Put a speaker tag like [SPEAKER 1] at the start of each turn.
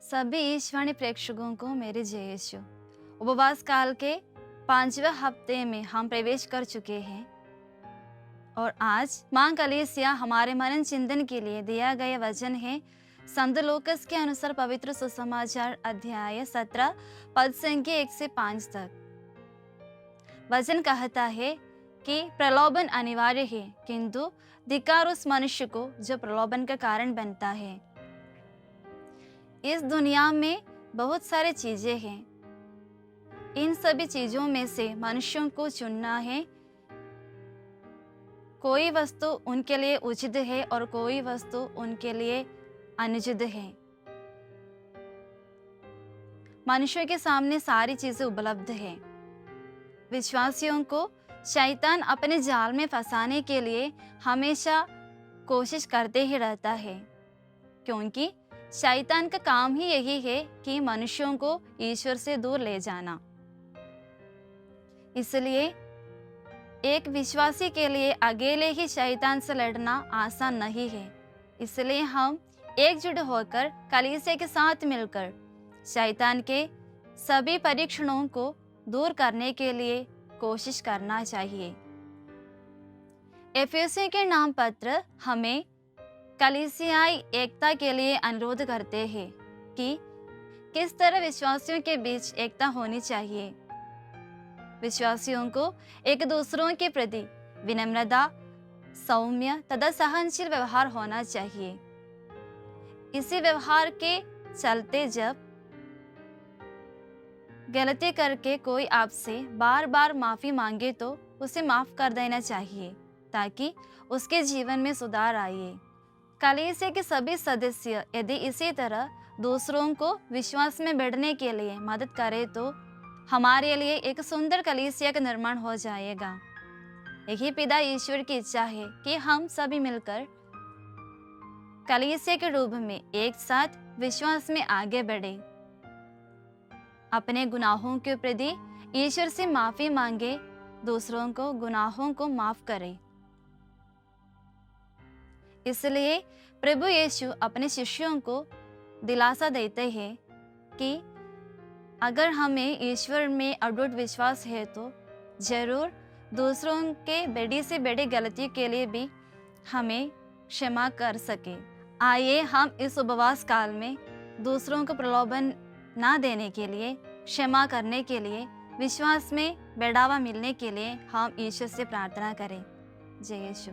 [SPEAKER 1] सभी ईशवाणी प्रेक्षकों को मेरे जय यीशु। उपवास काल के 5वें हफ्ते में हम प्रवेश कर चुके हैं और आज मां कलीसिया हमारे मनन चिंतन के लिए दिया गया वचन है संत लूकास के अनुसार पवित्र सुसमाचार अध्याय 17 पद संख्या 1 से 5 तक। वचन कहता है कि प्रलोभन अनिवार्य है, किंतु धिक्कार उस मनुष्य को जो प्रलोभन का कारण बनता है। इस दुनिया में बहुत सारी चीजें हैं। इन सभी चीजों में से मनुष्यों को चुनना है। कोई वस्तु उनके लिए उचित है और कोई वस्तु उनके लिए अनुचित है। मनुष्यों के सामने सारी चीजें उपलब्ध है। विश्वासियों को शैतान अपने जाल में फंसाने के लिए हमेशा कोशिश करते ही रहता है, क्योंकि शैतान का काम ही यही है कि मनुष्यों को ईश्वर से दूर ले जाना। इसलिए एक विश्वासी के लिए अकेले ही शैतान से लड़ना आसान नहीं है। इसलिए हम एकजुट होकर कलीसिया के साथ मिलकर शैतान के सभी परीक्षणों को दूर करने के लिए कोशिश करना चाहिए। एफेसियों के नाम पत्र हमें कलीसियाई एकता के लिए अनुरोध करते हैं कि किस तरह विश्वासियों के बीच एकता होनी चाहिए। विश्वासियों को एक दूसरों के प्रति विनम्रता, सौम्य तथा सहनशील व्यवहार होना चाहिए। इसी व्यवहार के चलते जब गलती करके कोई आपसे बार बार माफी मांगे तो उसे माफ कर देना चाहिए, ताकि उसके जीवन में सुधार आए। कलीसिया के सभी सदस्य यदि इसी तरह दूसरों को विश्वास में बढ़ने के लिए मदद करें तो हमारे लिए एक सुंदर कलीसिया का निर्माण हो जाएगा। यही पिता ईश्वर की इच्छा है कि हम सभी मिलकर कलीसिया के रूप में एक साथ विश्वास में आगे बढ़े, अपने गुनाहों के प्रति ईश्वर से माफी मांगे, दूसरों को गुनाहों को माफ करें। इसलिए प्रभु यीशु अपने शिष्यों को दिलासा देते हैं कि अगर हमें ईश्वर में अटूट विश्वास है तो जरूर दूसरों के बड़ी से बड़ी गलती के लिए भी हमें क्षमा कर सके। आइए हम इस उपवास काल में दूसरों को प्रलोभन ना देने के लिए, क्षमा करने के लिए, विश्वास में बढ़ावा मिलने के लिए हम ईश्वर से प्रार्थना करें। जय यीशु।